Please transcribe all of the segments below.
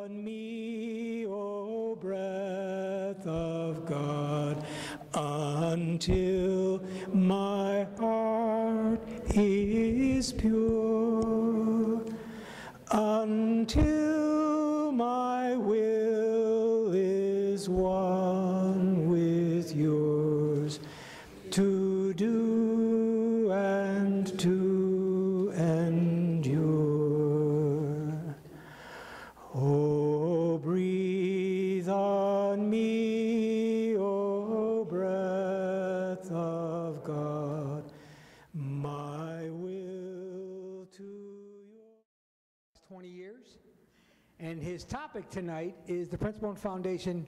on me, O breath of God, until my heart is pure, until my will is one with yours, to do and to endure. Oh, breathe on me, O breath of God, my will to yours. 20 years. And his topic tonight is the principle and foundation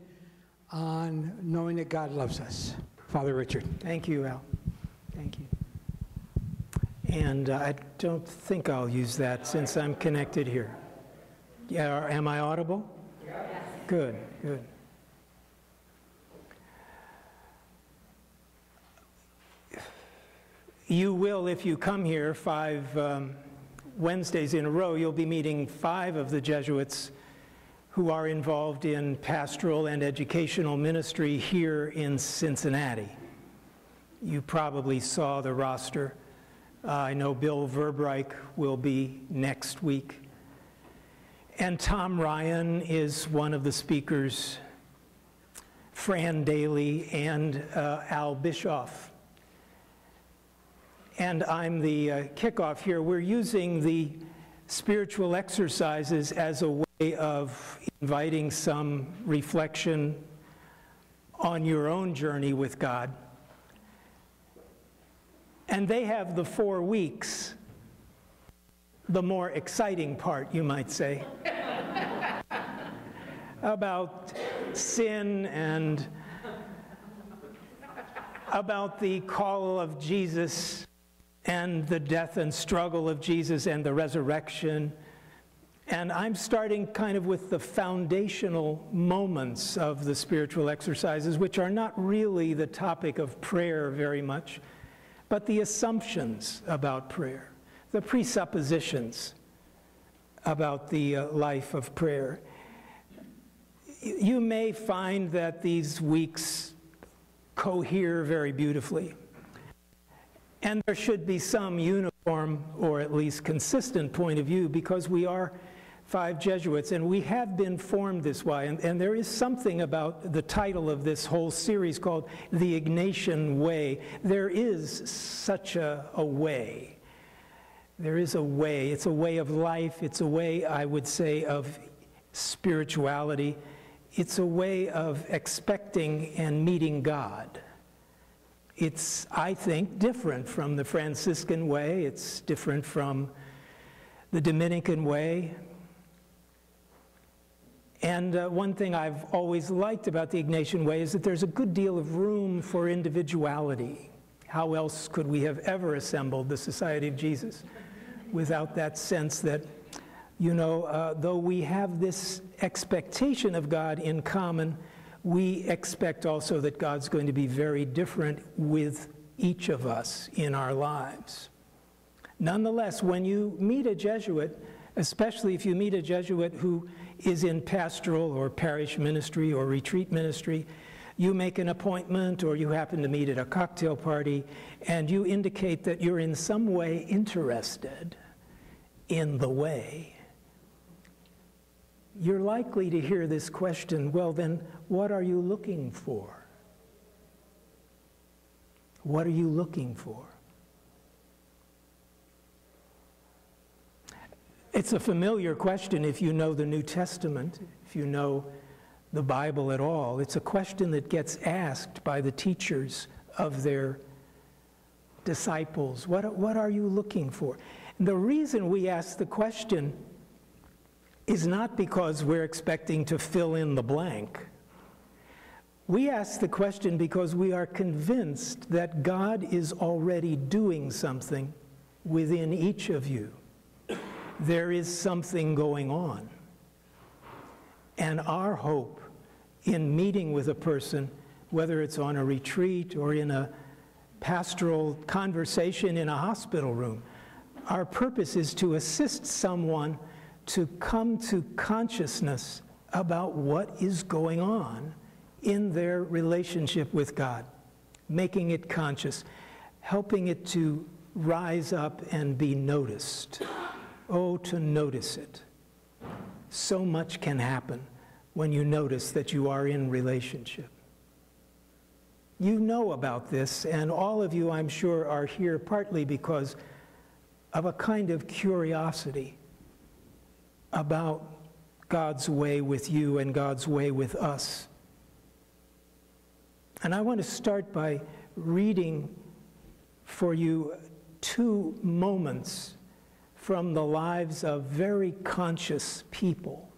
on knowing that God loves us. Father Richard. Thank you, Al. Thank you. And I don't think I'll use that since I'm connected here. Yeah, am I audible? Yes. Good, good. You will, if you come here 5 Wednesdays in a row, you'll be meeting 5 of the Jesuits who are involved in pastoral and educational ministry here in Cincinnati. You probably saw the roster. I know Bill Verbereich will be next week. And Tom Ryan is one of the speakers, Fran Daly, and Al Bischoff. And I'm the kickoff here. We're using the spiritual exercises as a way of inviting some reflection on your own journey with God. And they have the 4 weeks, the more exciting part, you might say, about sin and about the call of Jesus and the death and struggle of Jesus and the resurrection. And I'm starting kind of with the foundational moments of the spiritual exercises, which are not really the topic of prayer very much, but the assumptions about prayer, the presuppositions about the life of prayer. You may find that these weeks cohere very beautifully. And there should be some uniform or at least consistent point of view, because we are 5 Jesuits and we have been formed this way. And there is something about the title of this whole series called The Ignatian Way. There is such a way. There is a way. It's a way of life. It's a way, I would say, of spirituality. It's a way of expecting and meeting God. It's, I think, different from the Franciscan way. It's different from the Dominican way. And one thing I've always liked about the Ignatian Way is that there's a good deal of room for individuality. How else could we have ever assembled the Society of Jesus without that sense that, you know, though we have this expectation of God in common, we expect also that God's going to be very different with each of us in our lives. Nonetheless, when you meet a Jesuit, especially if you meet a Jesuit who is in pastoral or parish ministry or retreat ministry, you make an appointment or you happen to meet at a cocktail party and you indicate that you're in some way interested in the way. You're likely to hear this question, well then, what are you looking for? What are you looking for? It's a familiar question if you know the New Testament, if you know the Bible at all. It's a question that gets asked by the teachers of their disciples. What are you looking for? And the reason we ask the question is not because we're expecting to fill in the blank. We ask the question because we are convinced that God is already doing something within each of you. There is something going on. And our hope in meeting with a person, whether it's on a retreat or in a pastoral conversation in a hospital room, our purpose is to assist someone to come to consciousness about what is going on in their relationship with God, making it conscious, helping it to rise up and be noticed. Oh, to notice it. So much can happen when you notice that you are in relationship. You know about this, and all of you, I'm sure, are here partly because of a kind of curiosity about God's way with you and God's way with us. And I want to start by reading for you 2 moments from the lives of very conscious people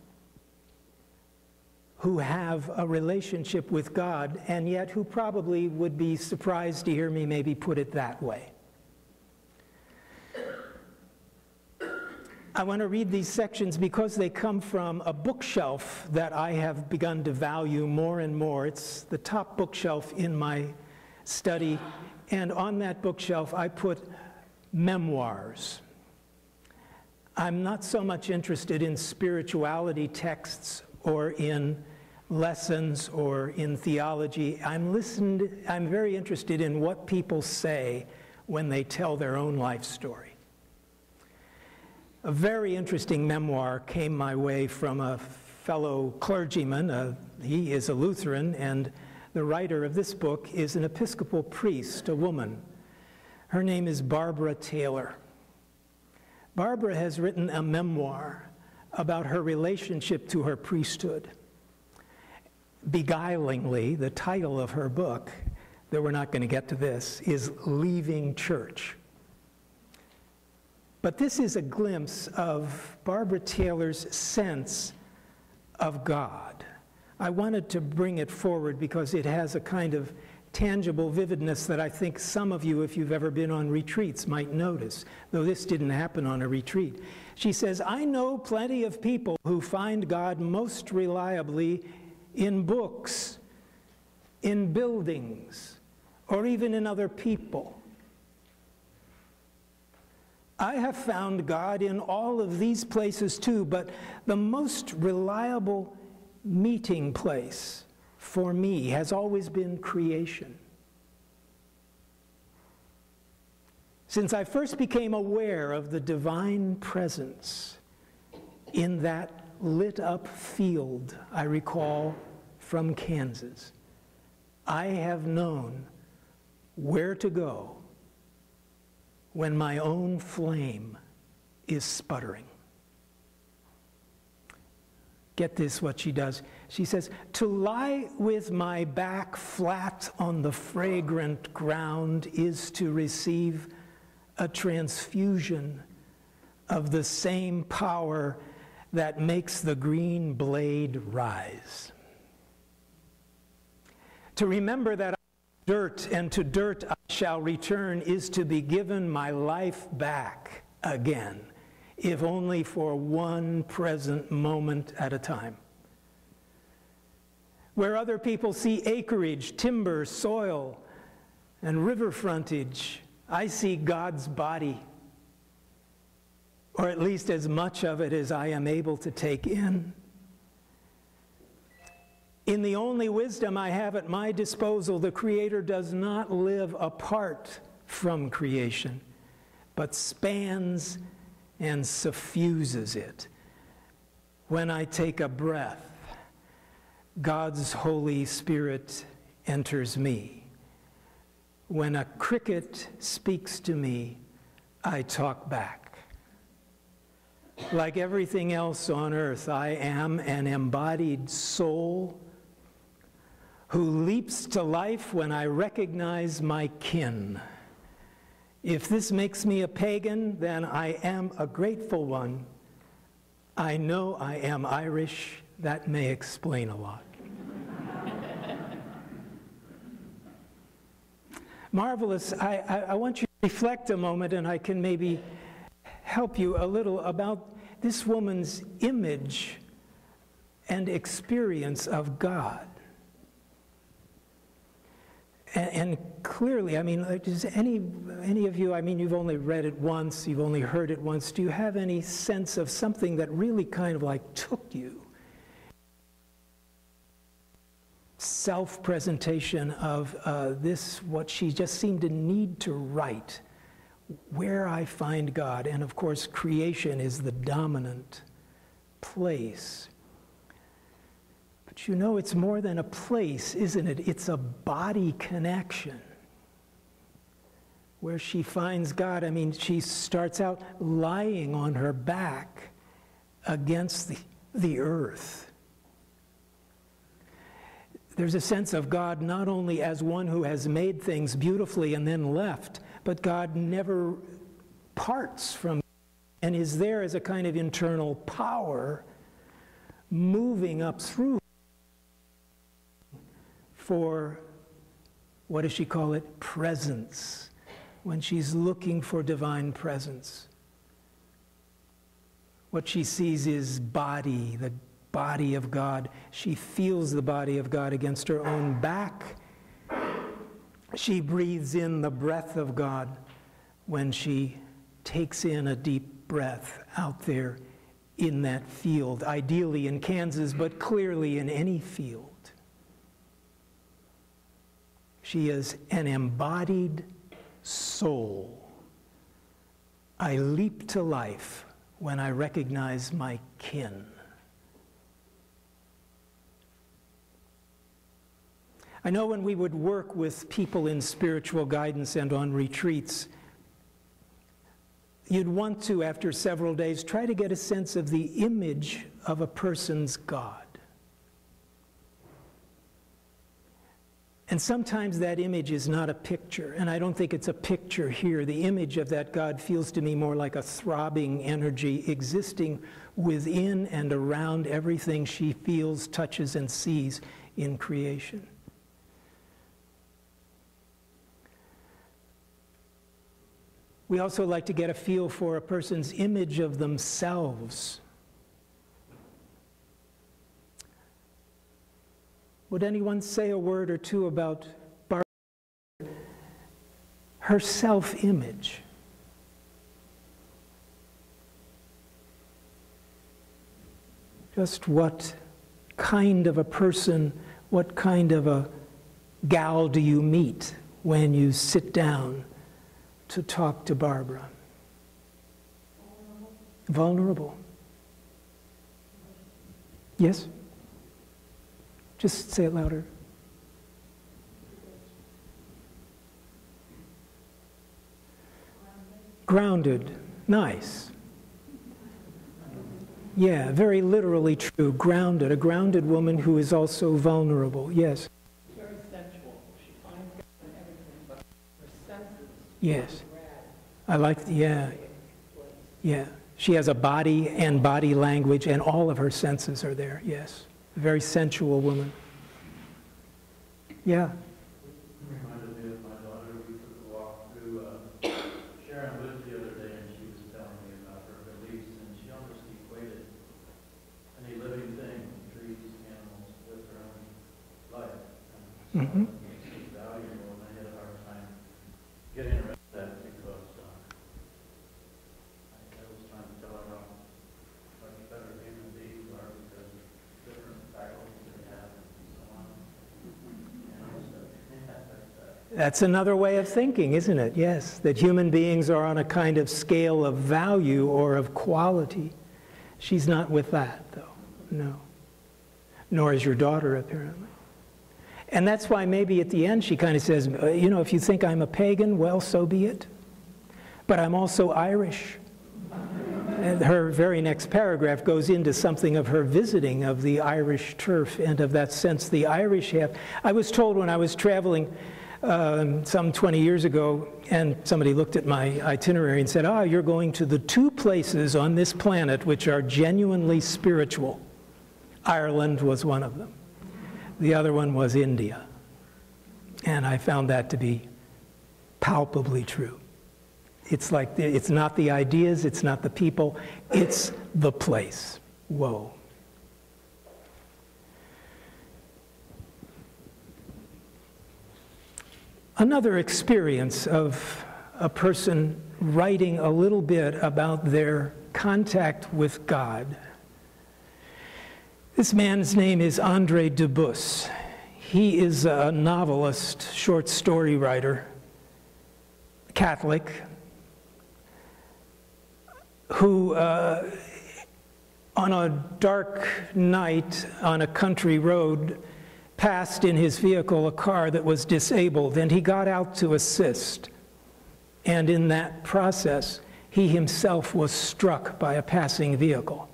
who have a relationship with God, and yet who probably would be surprised to hear me maybe put it that way. I want to read these sections because they come from a bookshelf that I have begun to value more and more. It's the top bookshelf in my study, and on that bookshelf I put memoirs. I'm not so much interested in spirituality texts or in lessons or in theology. I'm very interested in what people say when they tell their own life story. A very interesting memoir came my way from a fellow clergyman. He is a Lutheran, and the writer of this book is an Episcopal priest, a woman. Her name is Barbara Taylor. Barbara has written a memoir about her relationship to her priesthood. Beguilingly, the title of her book, though we're not going to get to this, is Leaving Church. But this is a glimpse of Barbara Taylor's sense of God. I wanted to bring it forward because it has a kind of tangible vividness that I think some of you, if you've ever been on retreats, might notice, though this didn't happen on a retreat. She says, I know plenty of people who find God most reliably in books, in buildings, or even in other people. I have found God in all of these places too, but the most reliable meeting place for me has always been creation. Since I first became aware of the divine presence in that lit up field I recall from Kansas, I have known where to go when my own flame is sputtering. Get this, what she does. She says, to lie with my back flat on the fragrant ground is to receive a transfusion of the same power that makes the green blade rise. To remember that dirt, and to dirt I shall return, is to be given my life back again, if only for one present moment at a time. Where other people see acreage, timber, soil, and river frontage, I see God's body, or at least as much of it as I am able to take in. In the only wisdom I have at my disposal, the Creator does not live apart from creation, but spans and suffuses it. When I take a breath, God's Holy Spirit enters me. When a cricket speaks to me, I talk back. Like everything else on earth, I am an embodied soul who leaps to life when I recognize my kin. If this makes me a pagan, then I am a grateful one. I know I am Irish. That may explain a lot. Marvelous. I want you to reflect a moment, and I can maybe help you a little about this woman's image and experience of God. And clearly, I mean, does any of you, I mean, you've only read it once, you've only heard it once, do you have any sense of something that really kind of like took you self-presentation of what she just seemed to need to write, where I find God. And of course, creation is the dominant place. But you know, it's more than a place, isn't it? It's a body connection where she finds God. I mean, she starts out lying on her back against the earth. There's a sense of God not only as one who has made things beautifully and then left, but God never parts from and is there as a kind of internal power moving up through for, what does she call it? Presence. When she's looking for divine presence. What she sees is body, the body of God. She feels the body of God against her own back. She breathes in the breath of God when she takes in a deep breath out there in that field, ideally in Kansas, but clearly in any field. She is an embodied soul. I leap to life when I recognize my kin. I know when we would work with people in spiritual guidance and on retreats, you'd want to, after several days, try to get a sense of the image of a person's God. And sometimes that image is not a picture, and I don't think it's a picture here. The image of that God feels to me more like a throbbing energy existing within and around everything she feels, touches, and sees in creation. We also like to get a feel for a person's image of themselves. Would anyone say a word or two about Barbara, her self-image? Just what kind of a person, what kind of a gal do you meet when you sit down to talk to Barbara? Vulnerable. Yes? Just say it louder. Grounded. Nice. Yeah, very literally true. Grounded. A grounded woman who is also vulnerable. Yes. Very sensual. She finds God in everything, but her senses. Yes. I like, yeah. Yeah. She has a body and body language, and all of her senses are there. Yes. A very sensual woman. Yeah. Reminded me of my daughter. We took a walk through Sharon Woods the other day, and she was telling me about her beliefs, and she almost equated any living thing, trees, animals, with her own life. And so it's valuable, and I had a hard time getting around that because I was trying to tell her how much better human beings are because of different faculties they have and so on. That's another way of thinking, isn't it? Yes, that human beings are on a kind of scale of value or of quality. She's not with that, though. No. Nor is your daughter, apparently. And that's why maybe at the end she kind of says, you know, if you think I'm a pagan, well, so be it. But I'm also Irish. And her very next paragraph goes into something of her visiting of the Irish turf and of that sense the Irish have. I was told when I was traveling some 20 years ago, and somebody looked at my itinerary and said, you're going to the two places on this planet which are genuinely spiritual. Ireland was one of them. The other one was India. And I found that to be palpably true. It's like, it's not the ideas, it's not the people, it's the place. Whoa. Another experience of a person writing a little bit about their contact with God. This man's name is André Debus. He is a novelist, short story writer, Catholic, who on a dark night on a country road passed in his vehicle a car that was disabled, and he got out to assist. And in that process, he himself was struck by a passing vehicle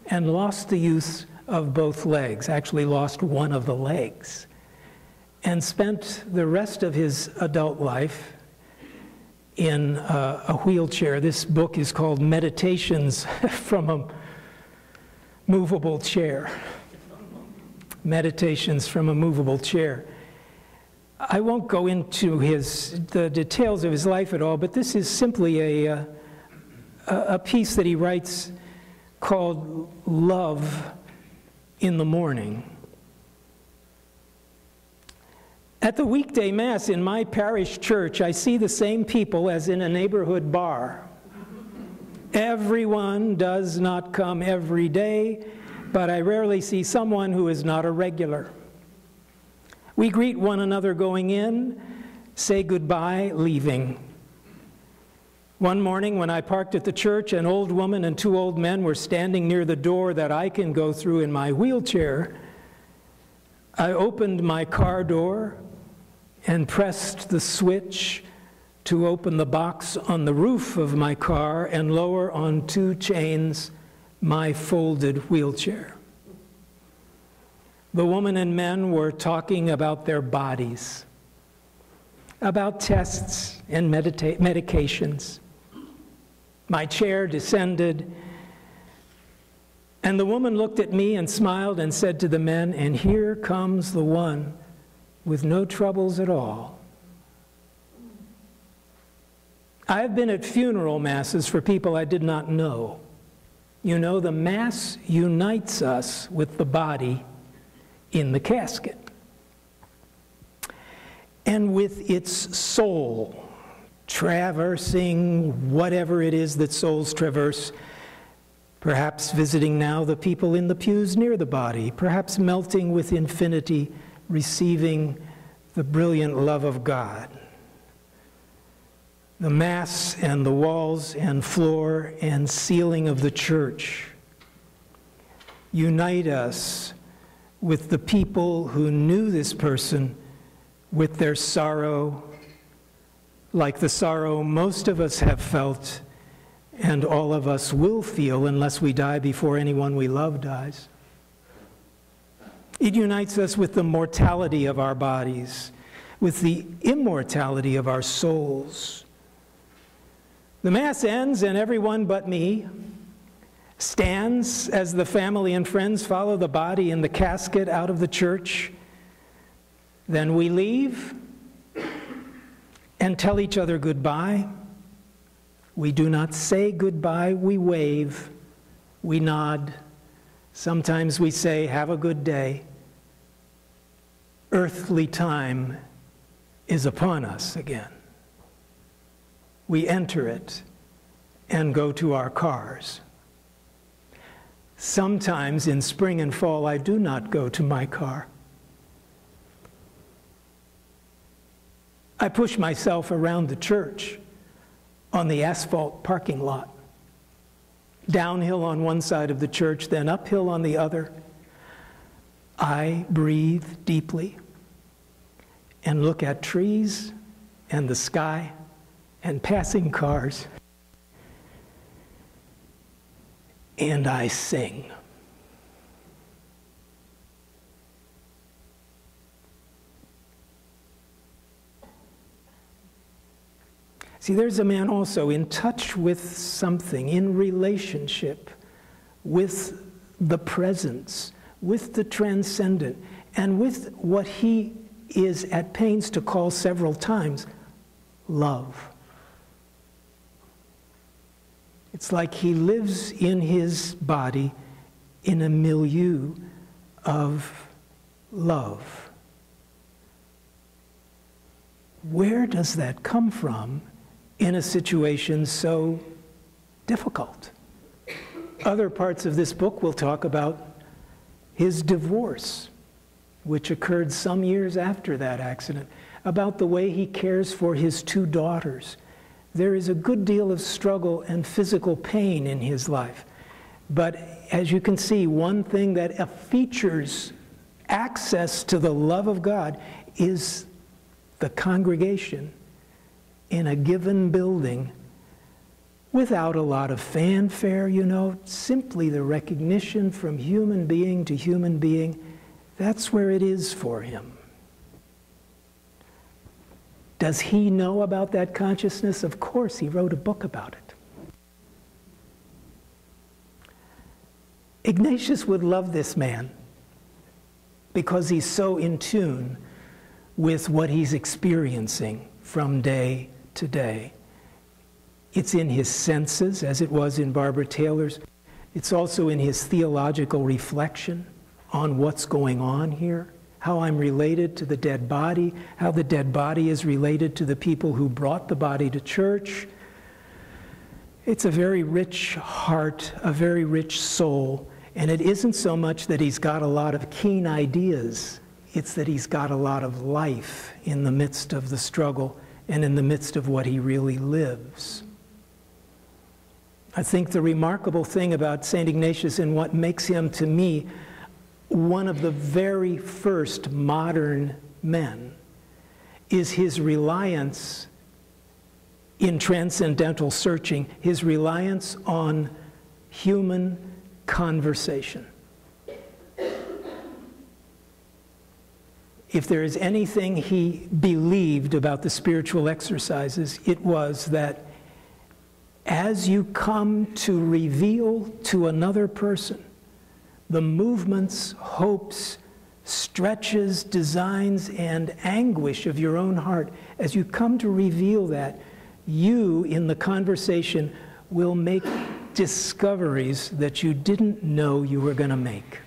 and lost the use of both legs, actually lost one of the legs, and spent the rest of his adult life in a wheelchair. This book is called Meditations from a Movable Chair. Meditations from a Movable Chair. I won't go into the details of his life at all, but this is simply a piece that he writes called Love in the Morning. At the weekday Mass in my parish church, I see the same people as in a neighborhood bar. Everyone does not come every day, but I rarely see someone who is not a regular. We greet one another going in, say goodbye, leaving. One morning when I parked at the church, an old woman and two old men were standing near the door that I can go through in my wheelchair. I opened my car door and pressed the switch to open the box on the roof of my car and lower on two chains my folded wheelchair. The woman and men were talking about their bodies, about tests and medications. My chair descended, and the woman looked at me and smiled and said to the men, "And here comes the one with no troubles at all." I have been at funeral masses for people I did not know. You know, the Mass unites us with the body in the casket and with its soul traversing whatever it is that souls traverse, perhaps visiting now the people in the pews near the body, perhaps melting with infinity, receiving the brilliant love of God. The Mass and the walls and floor and ceiling of the church unite us with the people who knew this person, with their sorrow, like the sorrow most of us have felt and all of us will feel unless we die before anyone we love dies. It unites us with the mortality of our bodies, with the immortality of our souls. The Mass ends and everyone but me stands as the family and friends follow the body in the casket out of the church. Then we leave and tell each other goodbye. We do not say goodbye, we wave, we nod. Sometimes we say, "Have a good day." Earthly time is upon us again. We enter it and go to our cars. Sometimes in spring and fall, I do not go to my car. I push myself around the church on the asphalt parking lot, downhill on one side of the church, then uphill on the other. I breathe deeply and look at trees and the sky and passing cars, and I sing. See, there's a man also in touch with something, in relationship with the presence, with the transcendent, and with what he is at pains to call several times love. It's like he lives in his body in a milieu of love. Where does that come from in a situation so difficult? Other parts of this book will talk about his divorce which occurred some years after that accident, about the way he cares for his 2 daughters. There is a good deal of struggle and physical pain in his life. But as you can see, one thing that features access to the love of God is the congregation in a given building without a lot of fanfare, you know, simply the recognition from human being to human being. That's where it is for him. Does he know about that consciousness? Of course, he wrote a book about it. Ignatius would love this man because he's so in tune with what he's experiencing from day to day. It's in his senses, as it was in Barbara Taylor's. It's also in his theological reflection on what's going on here, how I'm related to the dead body, how the dead body is related to the people who brought the body to church. It's a very rich heart, a very rich soul, and it isn't so much that he's got a lot of keen ideas, it's that he's got a lot of life in the midst of the struggle and in the midst of what he really lives. I think the remarkable thing about St. Ignatius and what makes him, to me, one of the very first modern men is his reliance in transcendental searching, his reliance on human conversation. If there is anything he believed about the spiritual exercises, it was that as you come to reveal to another person the movements, hopes, stretches, designs, and anguish of your own heart, as you come to reveal that, you, in the conversation, will make discoveries that you didn't know you were going to make.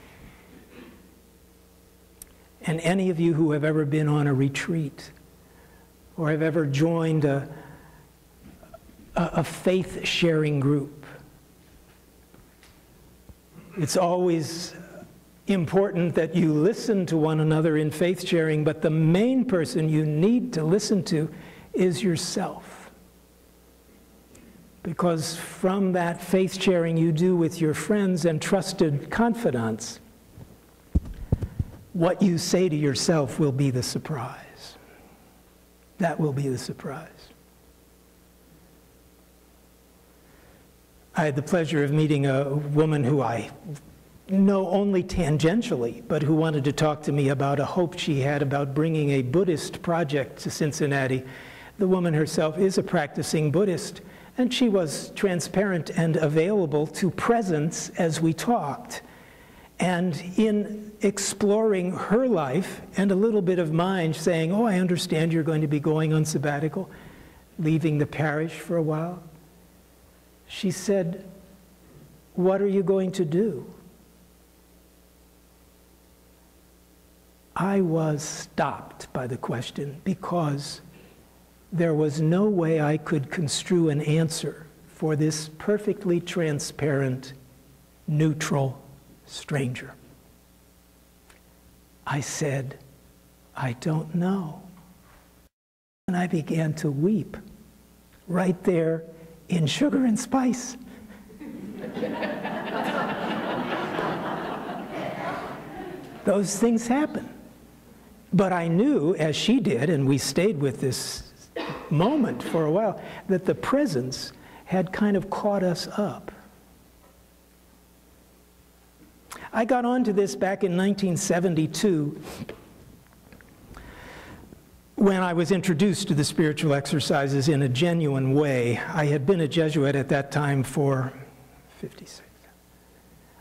And any of you who have ever been on a retreat or have ever joined a faith-sharing group, it's always important that you listen to one another in faith sharing, but the main person you need to listen to is yourself. Because from that faith sharing you do with your friends and trusted confidants, what you say to yourself will be the surprise. That will be the surprise. I had the pleasure of meeting a woman who I know only tangentially, but who wanted to talk to me about a hope she had about bringing a Buddhist project to Cincinnati. The woman herself is a practicing Buddhist, and she was transparent and available to presence as we talked. And in exploring her life and a little bit of mine, saying, oh, I understand you're going to be going on sabbatical, leaving the parish for a while. She said, what are you going to do? I was stopped by the question because there was no way I could construe an answer for this perfectly transparent, neutral stranger. I said, I don't know. And I began to weep right there in Sugar and Spice. Those things happen. But I knew, as she did, and we stayed with this moment for a while, that the presence had kind of caught us up. I got onto this back in 1972 when I was introduced to the spiritual exercises in a genuine way. I had been a Jesuit at that time for 56.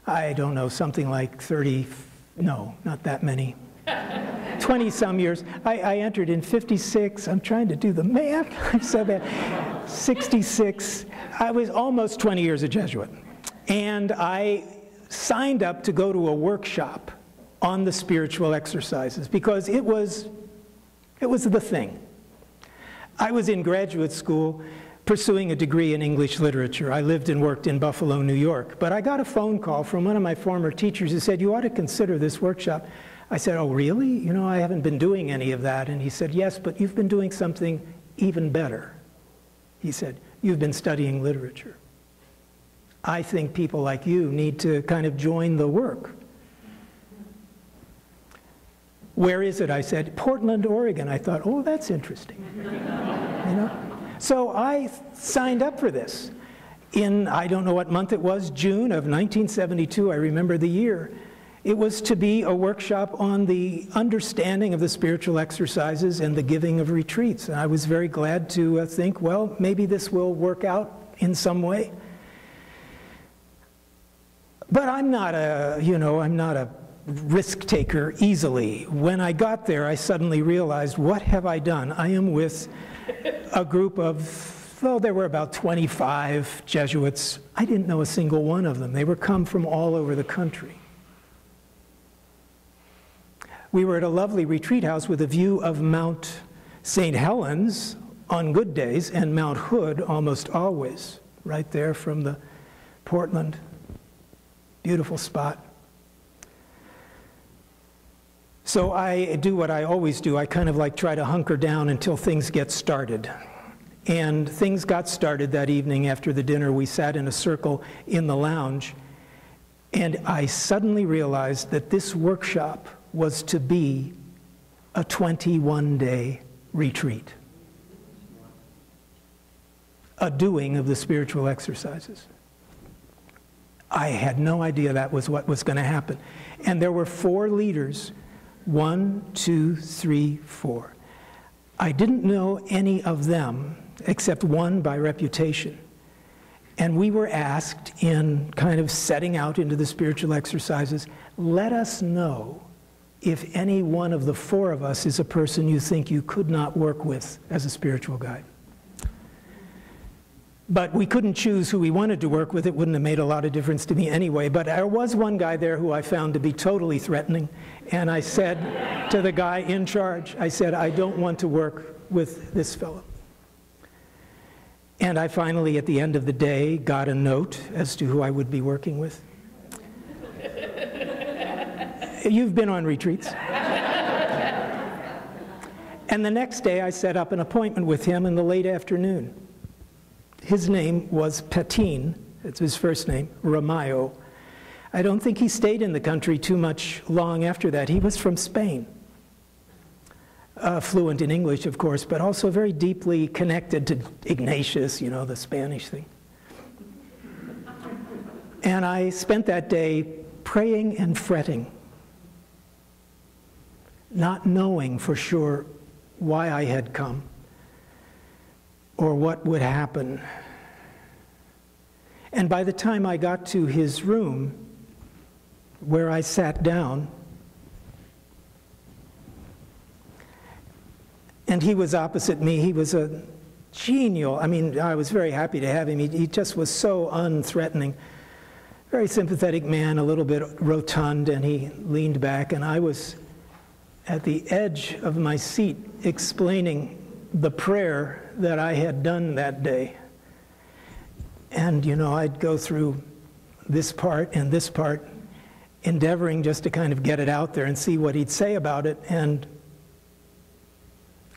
I don't know, something like 30, no, not that many. 20-some years. I entered in 56. I'm trying to do the math. I'm so bad. 66. I was almost 20 years a Jesuit. And I signed up to go to a workshop on the spiritual exercises because it was the thing. I was in graduate school pursuing a degree in English literature. I lived and worked in Buffalo, New York. But I got a phone call from one of my former teachers who said, you ought to consider this workshop. I said, oh, really? You know, I haven't been doing any of that. And he said, yes, but you've been doing something even better. He said, you've been studying literature. I think people like you need to kind of join the work. Where is it? I said, Portland, Oregon. I thought, oh, that's interesting. You know? So I signed up for this. In, I don't know what month it was, June of 1972, I remember the year. It was to be a workshop on the understanding of the spiritual exercises and the giving of retreats. And I was very glad to think, well, maybe this will work out in some way. But I'm not a risk taker easily. When I got there, I suddenly realized, what have I done? I am with a group of, well, there were about 25 Jesuits. I didn't know a single one of them. They were come from all over the country. We were at a lovely retreat house with a view of Mount St. Helens on good days and Mount Hood almost always, right there from the Portland. Beautiful spot. So I do what I always do. I kind of like try to hunker down until things get started. And things got started that evening after the dinner. We sat in a circle in the lounge, and I suddenly realized that this workshop was to be a 21-day retreat. A doing of the spiritual exercises. I had no idea that was what was going to happen. And there were 4 leaders, 1, 2, 3, 4. I didn't know any of them, except one by reputation. And we were asked, in kind of setting out into the spiritual exercises, let us know if any one of the 4 of us is a person you think you could not work with as a spiritual guide. But we couldn't choose who we wanted to work with. It wouldn't have made a lot of difference to me anyway. But there was one guy there who I found to be totally threatening. And I said to the guy in charge, I said, I don't want to work with this fellow. And I finally, at the end of the day, got a note as to who I would be working with. You've been on retreats. And the next day, I set up an appointment with him in the late afternoon. His name was Patin, it's his first name, Ramayo. I don't think he stayed in the country too much long after that. He was from Spain. Fluent in English, of course, but also very deeply connected to Ignatius, you know, the Spanish thing. And I spent that day praying and fretting, not knowing for sure why I had come or what would happen. And by the time I got to his room, where I sat down, and he was opposite me, he was a genial, I mean, I was very happy to have him. He just was so unthreatening. Very sympathetic man, a little bit rotund, and he leaned back, and I was at the edge of my seat explaining the prayer that I had done that day. And, you know, I'd go through this part and this part, endeavoring just to kind of get it out there and see what he'd say about it. And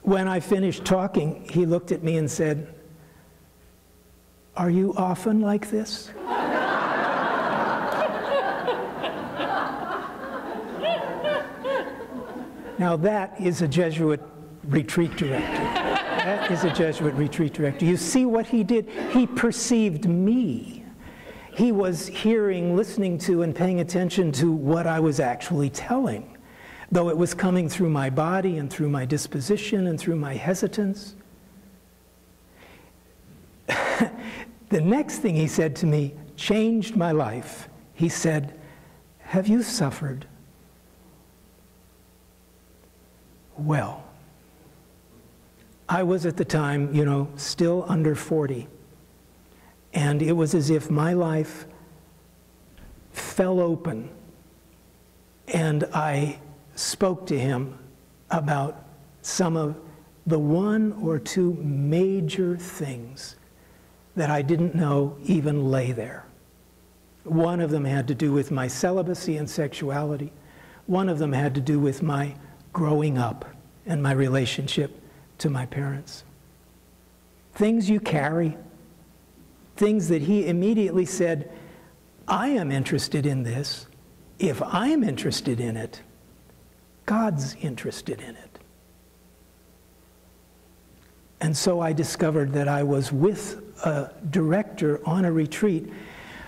when I finished talking, he looked at me and said, "Are you often like this?" Now that is a Jesuit retreat director. That is a Jesuit retreat director. You see what he did? He perceived me. He was hearing, listening to, and paying attention to what I was actually telling, though it was coming through my body and through my disposition and through my hesitance. The next thing he said to me changed my life. He said, "Have you suffered?" Well, I was at the time, you know, still under 40. And it was as if my life fell open. And I spoke to him about some of the 1 or 2 major things that I didn't know even lay there. One of them had to do with my celibacy and sexuality. One of them had to do with my growing up and my relationship to my parents. Things you carry, things that he immediately said, I am interested in this. If I'm interested in it, God's interested in it. And so I discovered that I was with a director on a retreat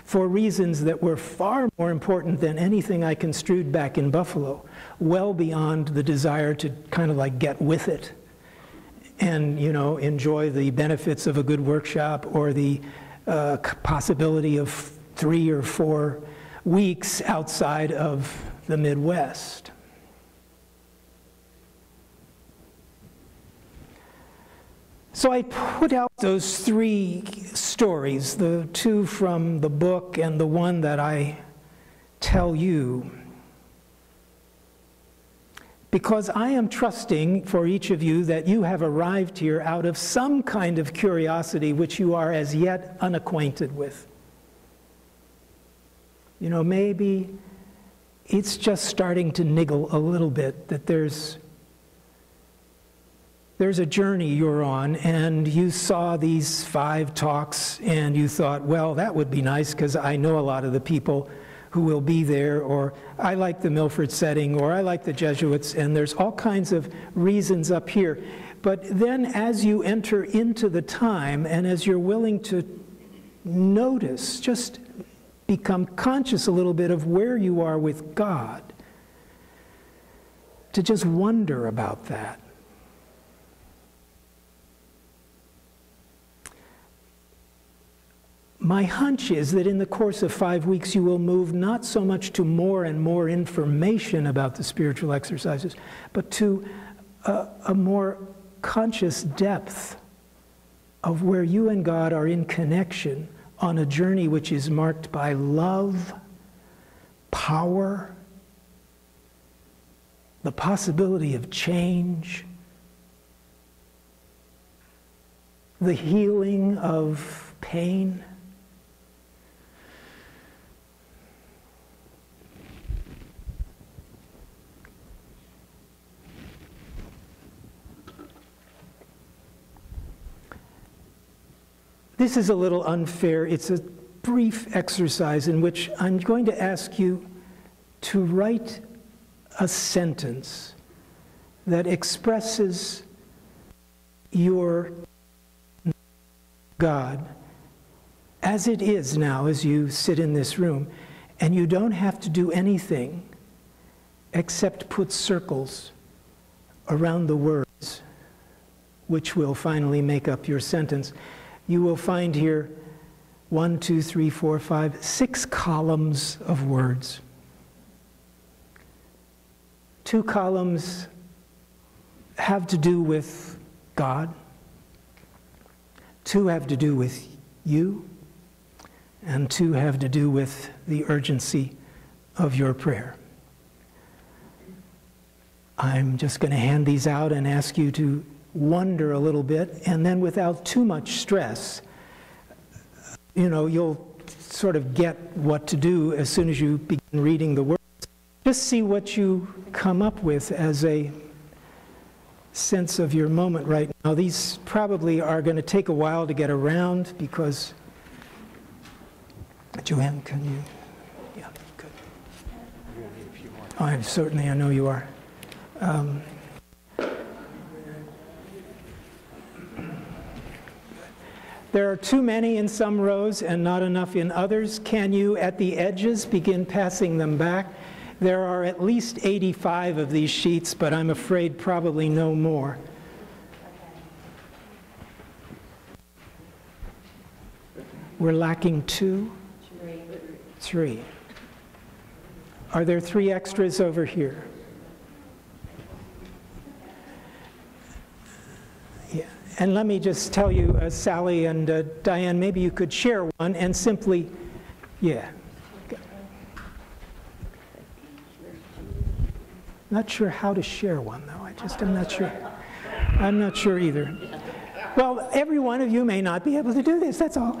for reasons that were far more important than anything I construed back in Buffalo, well beyond the desire to kind of like get with it and, you know, enjoy the benefits of a good workshop or the possibility of 3 or 4 weeks outside of the Midwest. So I put out those 3 stories, the 2 from the book and the one that I tell you, because I am trusting for each of you that you have arrived here out of some kind of curiosity which you are as yet unacquainted with. You know, maybe it's just starting to niggle a little bit that there's a journey you're on, and you saw these 5 talks, and you thought, well, that would be nice because I know a lot of the people who will be there, or I like the Milford setting, or I like the Jesuits, and there's all kinds of reasons up here. But then as you enter into the time, and as you're willing to notice, just become conscious a little bit of where you are with God, to just wonder about that. My hunch is that in the course of 5 weeks, you will move not so much to more and more information about the spiritual exercises, but to a more conscious depth of where you and God are in connection on a journey which is marked by love, power, the possibility of change, the healing of pain. This is a little unfair. It's a brief exercise in which I'm going to ask you to write a sentence that expresses your God as it is now as you sit in this room. And you don't have to do anything except put circles around the words which will finally make up your sentence. You will find here 1, 2, 3, 4, 5, 6 columns of words. 2 columns have to do with God. 2 have to do with you. And 2 have to do with the urgency of your prayer. I'm just going to hand these out and ask you to wonder a little bit, and then without too much stress, you know, you'll sort of get what to do as soon as you begin reading the words. Just see what you come up with as a sense of your moment right now. These probably are going to take a while to get around because, Joanne, can you? Yeah, good. I certainly, I know you are. There are too many in some rows and not enough in others. Can you, at the edges, begin passing them back? There are at least 85 of these sheets, but I'm afraid probably no more. We're lacking 2? 3. Are there 3 extras over here? And let me just tell you, Sally and Diane, maybe you could share one and simply, yeah. Not sure how to share one, though. I'm not sure. I'm not sure either. Well, every one of you may not be able to do this, that's all.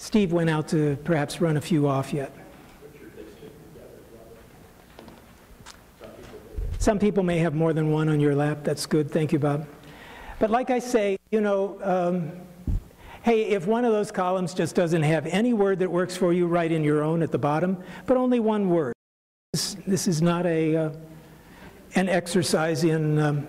Steve went out to perhaps run a few off yet. Some people may have more than one on your lap. That's good. Thank you, Bob. But like I say, you know, hey, if one of those columns just doesn't have any word that works for you, write in your own at the bottom, but only one word. This is not an exercise in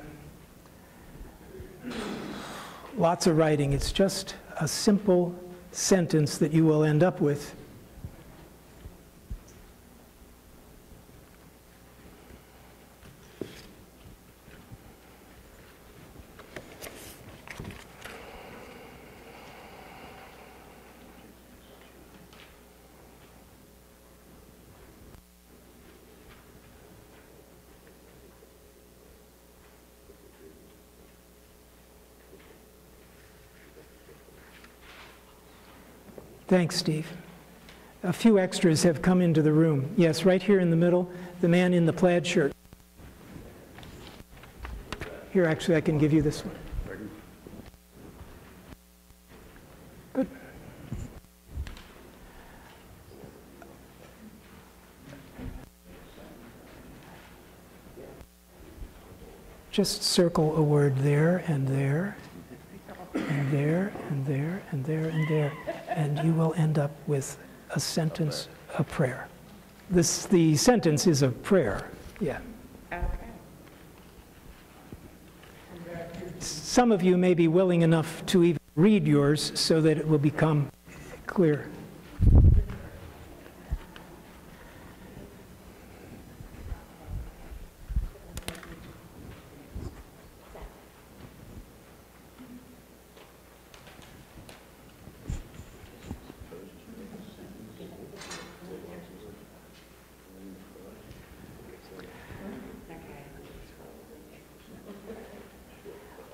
lots of writing. It's just a simple sentence that you will end up with. Thanks, Steve. A few extras have come into the room. Yes, right here in the middle, the man in the plaid shirt. Here, actually, I can give you this one. Good. Just circle a word there and there, and there, and there, and there, and there. And you will end up with a sentence, a prayer. The sentence is a prayer, yeah. Okay. Some of you may be willing enough to even read yours so that it will become clear.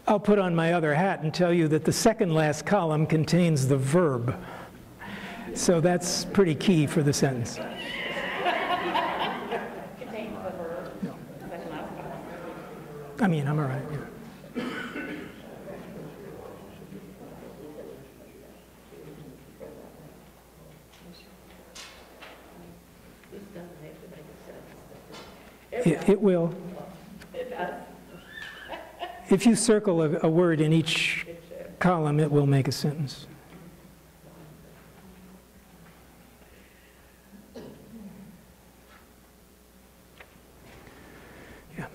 I'll put on my other hat and tell you that the second last column contains the verb. So that's pretty key for the sentence. Contains the verb. No. Second last column. I mean, I'm all right. Yeah. This doesn't have to make a sentence. It will. It does. If you circle a word in each column, it will make a sentence. Yeah.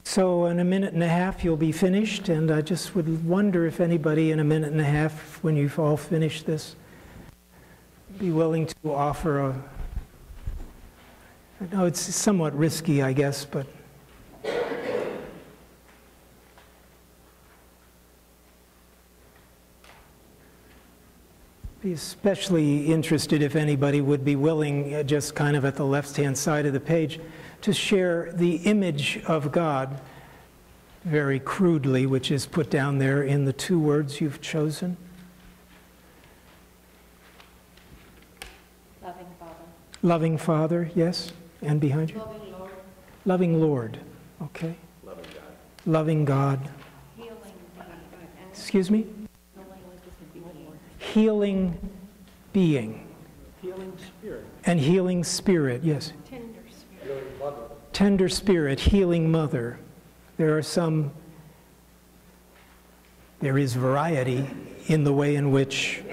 So in a minute and a half, you'll be finished, and I just would wonder if anybody in a minute and a half, when you've all finished this, be willing to offer a, I know it's somewhat risky, I guess, but be especially interested if anybody would be willing, just kind of at the left-hand side of the page, to share the image of God, very crudely, which is put down there in the two words you've chosen. Loving Father. Loving Father, yes. And behind you? Loving Lord. Loving Lord, okay. Loving God. Loving God. Healing Excuse me? Healing being. Healing spirit. And healing spirit, yes. Tender spirit. Healing mother. Tender spirit, healing mother. There is variety in the way in which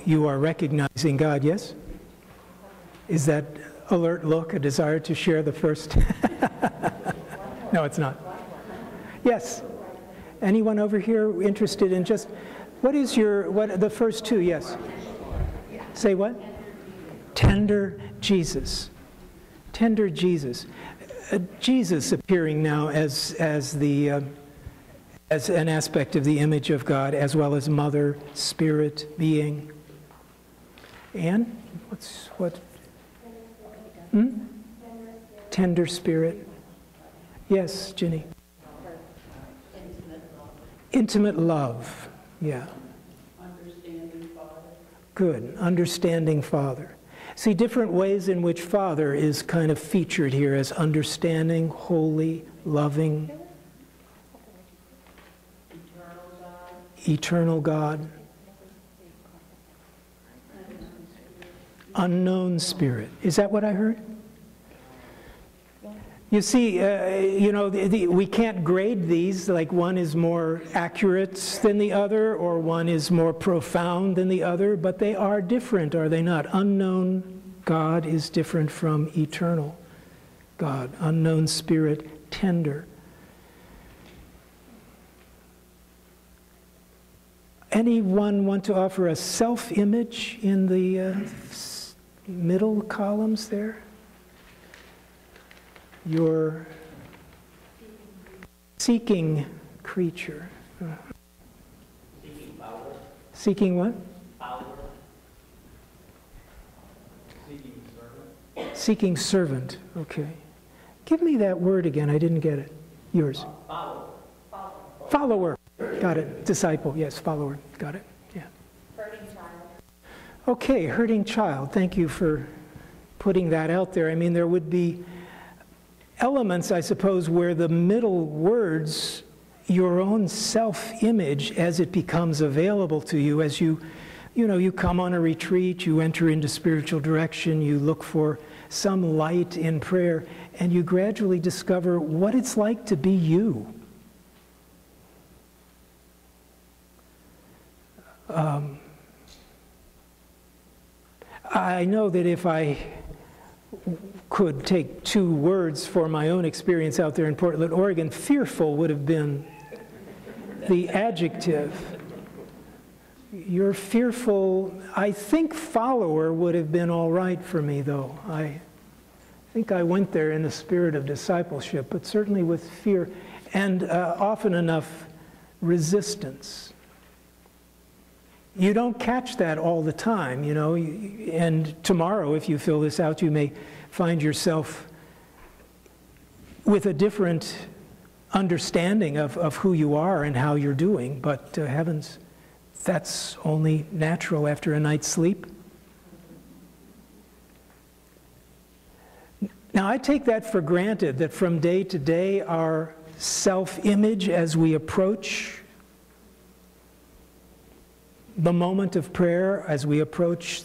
you are recognizing God, yes? Is that alert look a desire to share the first? No, it's not. Yes. Anyone over here interested in just, what the first two, yes? Say what? Tender Jesus. Tender Jesus. Jesus appearing now as an aspect of the image of God, as well as Mother, Spirit, Being. Anne, what? Tender Spirit. Yes, Ginny. Intimate love. Yeah. Understanding Father. Good. Understanding Father. See, different ways in which Father is kind of featured here as understanding, holy, loving, eternal God, unknown Spirit. Is that what I heard? You see, we can't grade these, like one is more accurate than the other, or one is more profound than the other, but they are different, are they not? Unknown God is different from eternal God. Unknown Spirit, tender. Anyone want to offer a self-image in the middle columns there? Your seeking creature. Seeking power. Seeking what? Power. Seeking servant. Seeking servant. Okay. Give me that word again. I didn't get it. Yours. Follower. Follower. Got it. Disciple. Yes, follower. Got it. Yeah. Hurting child. Okay, hurting child. Thank you for putting that out there. I mean, there would be elements, I suppose, where the middle words, your own self-image as it becomes available to you as you come on a retreat, you enter into spiritual direction, you look for some light in prayer, and you gradually discover what it's like to be you. I know that if I could take two words for my own experience out there in Portland, Oregon, fearful would have been the adjective. You're fearful. I think follower would have been all right for me, though. I think I went there in the spirit of discipleship, but certainly with fear and often enough resistance. You don't catch that all the time, and tomorrow, if you fill this out, you may find yourself with a different understanding of who you are and how you're doing, but heavens, that's only natural after a night's sleep. Now, I take that for granted, that from day to day, our self-image as we approach the moment of prayer, as we approach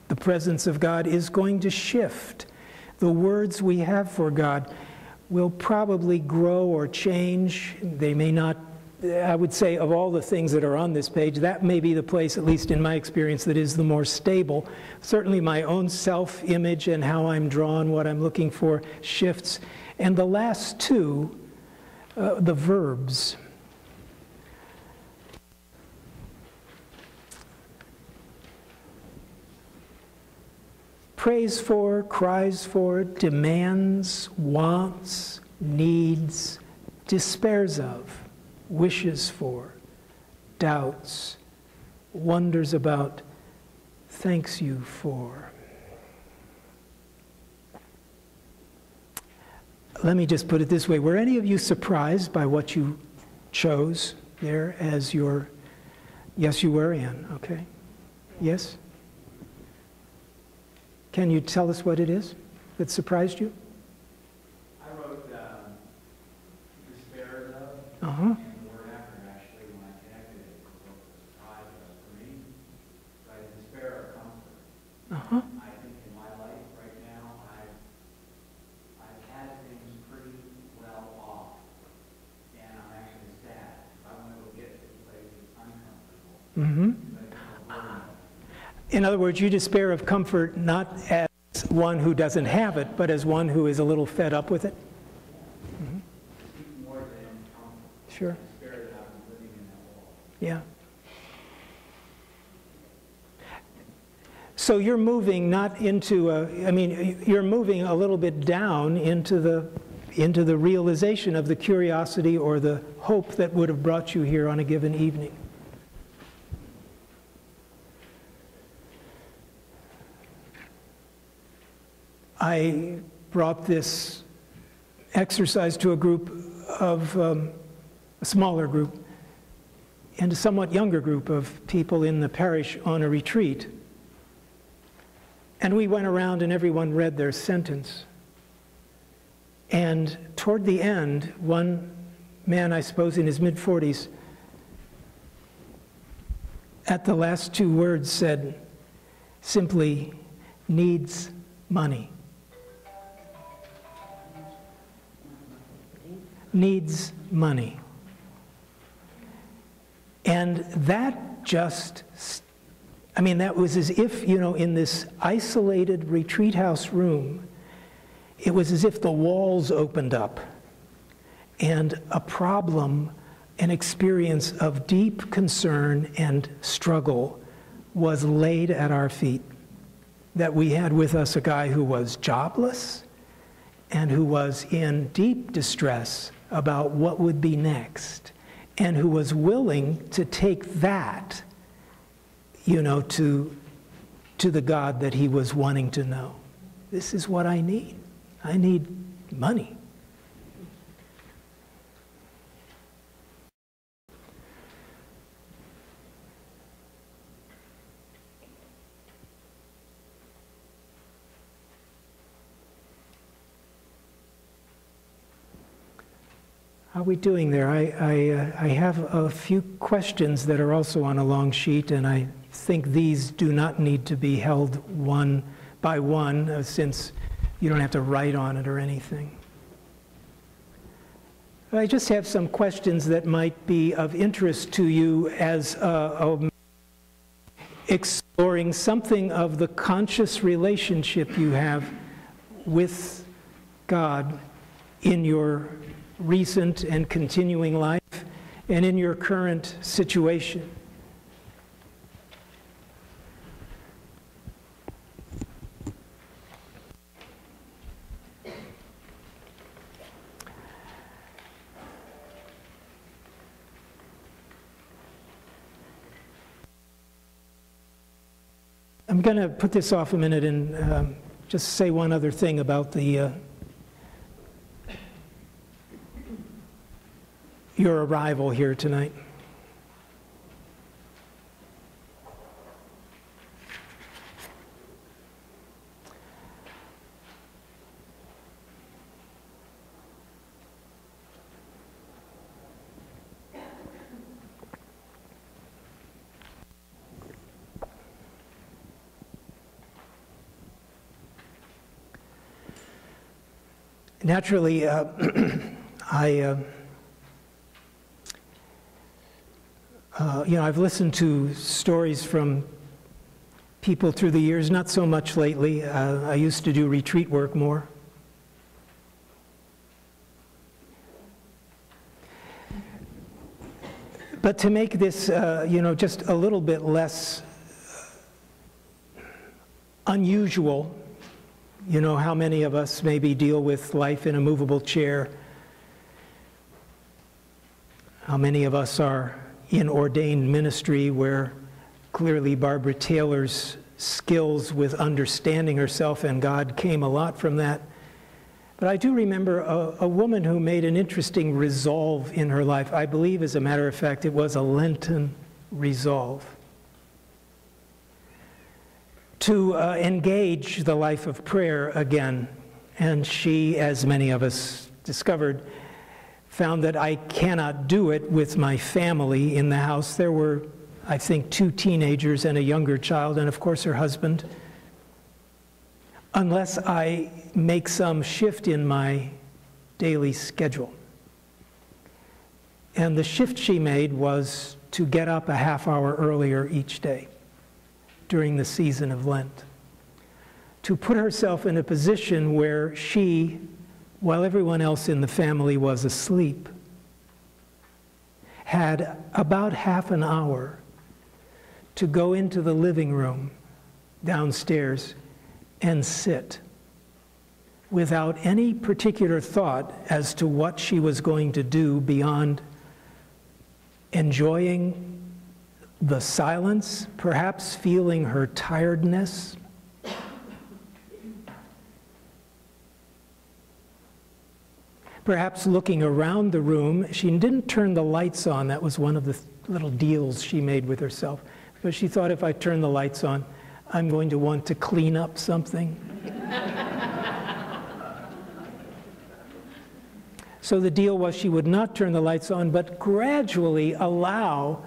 the presence of God, is going to shift. The words we have for God will probably grow or change. They may not, I would say, of all the things that are on this page, that may be the place, at least in my experience, that is the more stable. Certainly my own self-image and how I'm drawn, what I'm looking for, shifts. And the last two, the verbs. Prays for, cries for, demands, wants, needs, despairs of, wishes for, doubts, wonders about, thanks you for. Let me just put it this way. Were any of you surprised by what you chose there as your, yes, you were, Anne, okay? Yes? Can you tell us what it is that surprised you? I wrote despair of, Uh-huh. and the word after actually, when I connected it, was what the surprise was for me. Right, despair of comfort. Uh-huh. I think in my life right now, I've had things pretty well off, and I'm actually sad. I want to go get to a place that's uncomfortable. Mm-hmm. In other words, you despair of comfort not as one who doesn't have it, but as one who is a little fed up with it? More than comfort. Sure. Despair that I'm living in that world. Yeah. So you're moving not into you're moving a little bit down into the realization of the curiosity or the hope that would have brought you here on a given evening. I brought this exercise to a group of, a smaller group, and a somewhat younger group of people in the parish on a retreat. And we went around and everyone read their sentence. And toward the end, one man, I suppose in his mid-40s, at the last two words said simply, needs money. Needs money. And that just, that was as if, in this isolated retreat house room, it was as if the walls opened up and a problem, an experience of deep concern and struggle was laid at our feet. That we had with us a guy who was jobless and who was in deep distress about what would be next, and who was willing to take that, to the God that he was wanting to know. This is what I need. I need money. How are we doing there? I have a few questions that are also on a long sheet, and I think these do not need to be held one by one, since you don't have to write on it or anything. I just have some questions that might be of interest to you as exploring something of the conscious relationship you have with God in your recent and continuing life and in your current situation. I'm going to put this off a minute and just say one other thing about your arrival here tonight. Naturally, I've listened to stories from people through the years, not so much lately. I used to do retreat work more. But to make this, just a little bit less unusual, how many of us maybe deal with life in a movable chair, how many of us are in ordained ministry where clearly Barbara Taylor's skills with understanding herself and God came a lot from that. But I do remember a woman who made an interesting resolve in her life. I believe, as a matter of fact, it was a Lenten resolve to engage the life of prayer again. And she, as many of us discovered, found that I cannot do it with my family in the house. There were, I think, 2 teenagers and a younger child, and of course her husband, unless I make some shift in my daily schedule. And the shift she made was to get up a half hour earlier each day, during the season of Lent, to put herself in a position where she, while everyone else in the family was asleep, had about half an hour to go into the living room downstairs and sit without any particular thought as to what she was going to do beyond enjoying the silence, perhaps feeling her tiredness. Perhaps looking around the room. She didn't turn the lights on. That was one of the little deals she made with herself, because she thought, if I turn the lights on, I'm going to want to clean up something. So the deal was she would not turn the lights on, but gradually allow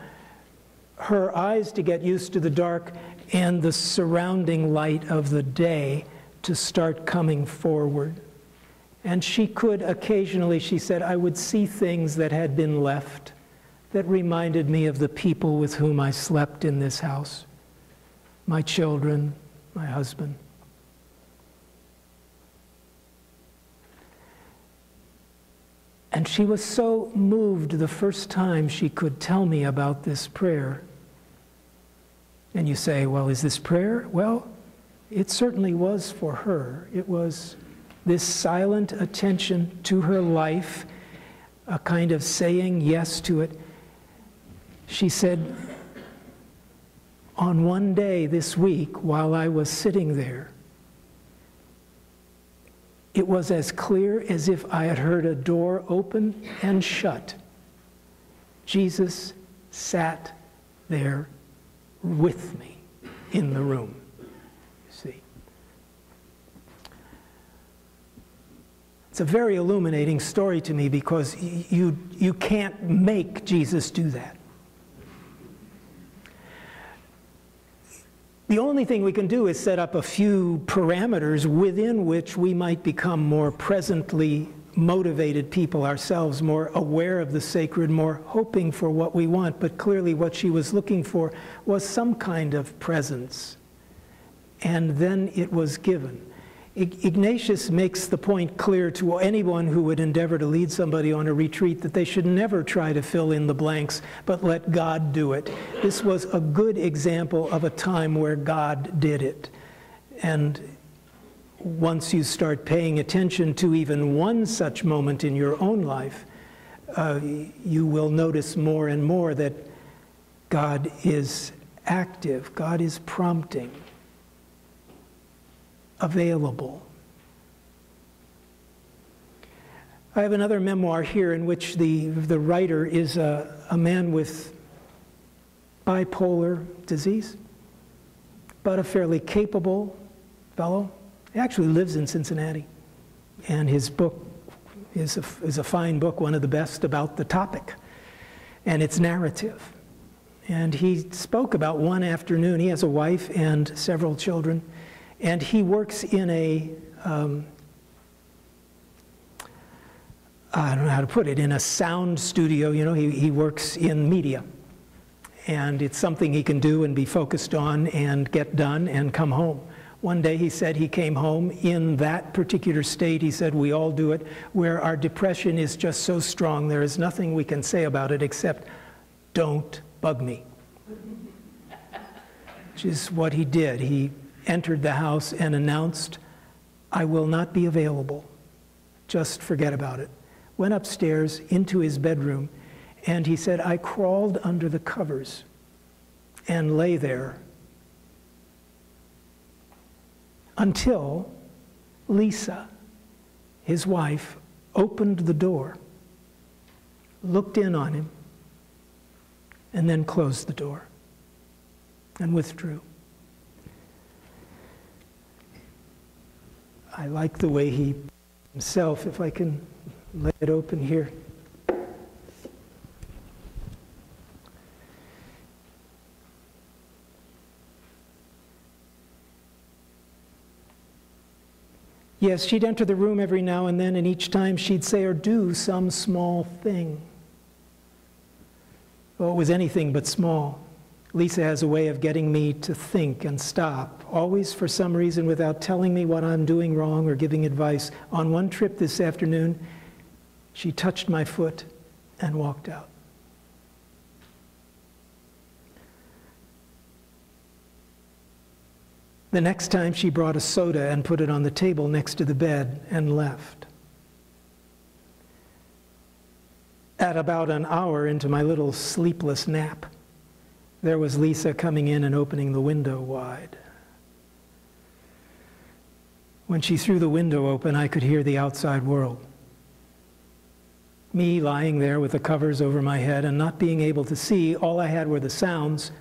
her eyes to get used to the dark and the surrounding light of the day to start coming forward. And she could occasionally, she said, I would see things that had been left that reminded me of the people with whom I slept in this house, my children, my husband. And she was so moved the first time she could tell me about this prayer. And you say, well, is this prayer? Well, it certainly was for her. It was this silent attention to her life, a kind of saying yes to it. She said, on one day this week, while I was sitting there, it was as clear as if I had heard a door open and shut. Jesus sat there with me in the room, you see. It's a very illuminating story to me, because you can't make Jesus do that. The only thing we can do is set up a few parameters within which we might become more presently motivated people ourselves, more aware of the sacred, more hoping for what we want. But clearly what she was looking for was some kind of presence. And then it was given. Ignatius makes the point clear to anyone who would endeavor to lead somebody on a retreat that they should never try to fill in the blanks, but let God do it. This was a good example of a time where God did it. And once you start paying attention to even one such moment in your own life, you will notice more and more that God is active, God is prompting, available. I have another memoir here in which the writer is a man with bipolar disease, but a fairly capable fellow. He actually lives in Cincinnati, and his book is a fine book, one of the best about the topic, and it's narrative. And he spoke about one afternoon. He has a wife and several children, and he works in a, I don't know how to put it, in a sound studio. You know, he works in media. And it's something he can do and be focused on and get done and come home. One day he said he came home in that particular state. He said, we all do it, where our depression is just so strong, there is nothing we can say about it except, don't bug me. Which is what he did. He entered the house and announced, I will not be available. Just forget about it. Went upstairs into his bedroom, and he said, I crawled under the covers and lay there until Lisa, his wife, opened the door, looked in on him, and then closed the door and withdrew. I like the way he himself, if I can let it open here. Yes, she'd enter the room every now and then, and each time she'd say or do some small thing. Oh, it was anything but small. Lisa has a way of getting me to think and stop, always for some reason without telling me what I'm doing wrong or giving advice. On one trip this afternoon, she touched my foot and walked out. The next time she brought a soda and put it on the table next to the bed and left. At about an hour into my little sleepless nap, there was Lisa coming in and opening the window wide. When she threw the window open, I could hear the outside world. Me lying there with the covers over my head and not being able to see, all I had were the sounds.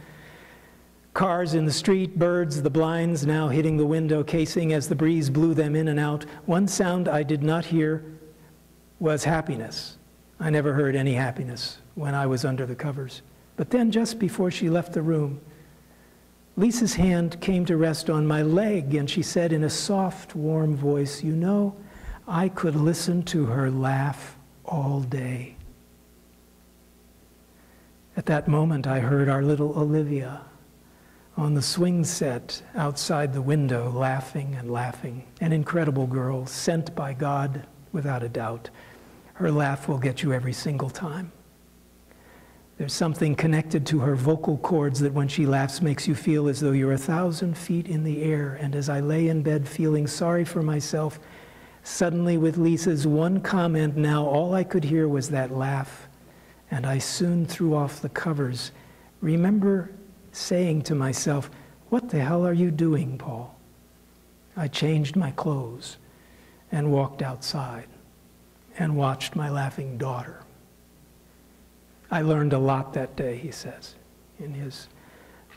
Cars in the street, birds, the blinds now hitting the window casing as the breeze blew them in and out. One sound I did not hear was happiness. I never heard any happiness when I was under the covers. But then, just before she left the room, Lisa's hand came to rest on my leg, and she said in a soft, warm voice, "You know, I could listen to her laugh all day." At that moment, I heard our little Olivia on the swing set outside the window, laughing and laughing. An incredible girl, sent by God, without a doubt. Her laugh will get you every single time. There's something connected to her vocal cords that when she laughs makes you feel as though you're 1,000 feet in the air. And as I lay in bed feeling sorry for myself, suddenly with Lisa's one comment now, all I could hear was that laugh. And I soon threw off the covers. Remember saying to myself, "What the hell are you doing, Paul?" I changed my clothes and walked outside and watched my laughing daughter. I learned a lot that day, he says, in his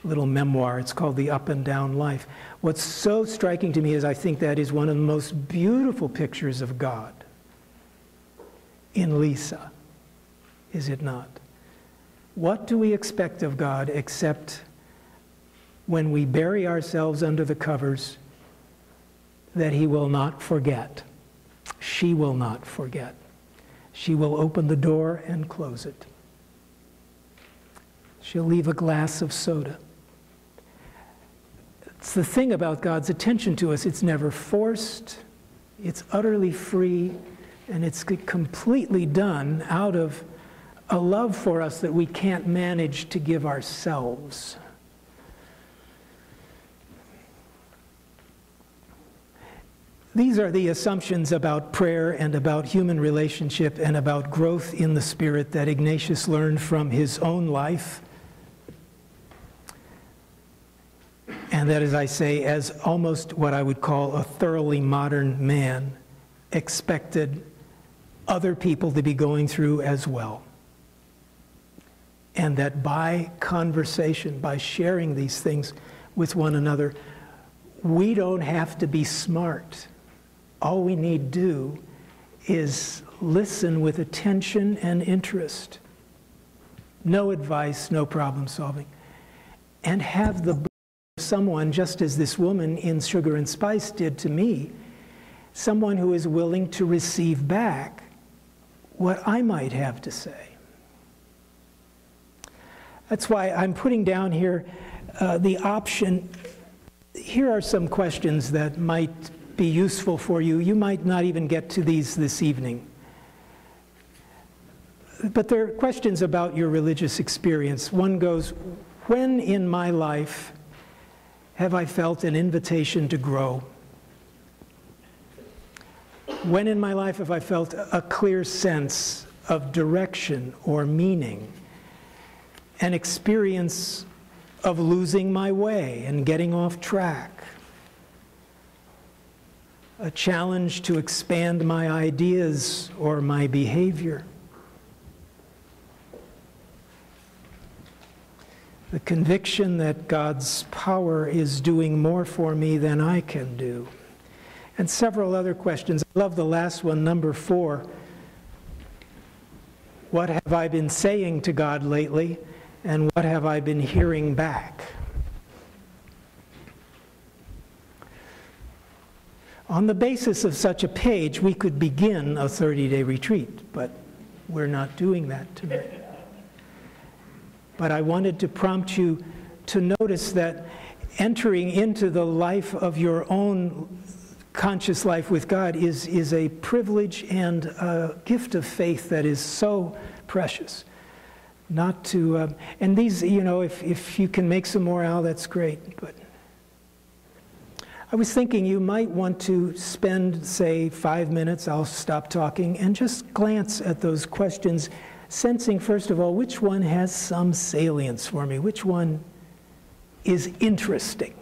little memoir. It's called The Up and Down Life. What's so striking to me is I think that is one of the most beautiful pictures of God in Lisa, is it not? What do we expect of God except when we bury ourselves under the covers that he will not forget? She will not forget. She will open the door and close it. She'll leave a glass of soda. It's the thing about God's attention to us. It's never forced. It's utterly free. And it's completely done out of a love for us that we can't manage to give ourselves. These are the assumptions about prayer and about human relationship and about growth in the Spirit that Ignatius learned from his own life. And that, as I say, as almost what I would call a thoroughly modern man, expected other people to be going through as well. And that by conversation, by sharing these things with one another, we don't have to be smart. All we need to do is listen with attention and interest. No advice, no problem solving. And have the someone, just as this woman in Sugar and Spice did to me, someone who is willing to receive back what I might have to say. That's why I'm putting down here the option. Here are some questions that might be useful for you. You might not even get to these this evening. But they're questions about your religious experience. One goes, when in my life have I felt an invitation to grow? When in my life have I felt a clear sense of direction or meaning? An experience of losing my way and getting off track? A challenge to expand my ideas or my behavior? The conviction that God's power is doing more for me than I can do. And several other questions. I love the last one, number 4. What have I been saying to God lately, and what have I been hearing back? On the basis of such a page, we could begin a 30-day retreat, but we're not doing that tonight. But I wanted to prompt you to notice that entering into the life of your own conscious life with God is a privilege and a gift of faith that is so precious. Not to, and these, you know, if you can make some more out, that's great. But I was thinking you might want to spend, say, 5 minutes, I'll stop talking, and just glance at those questions, sensing, first of all, which one has some salience for me, which one is interesting.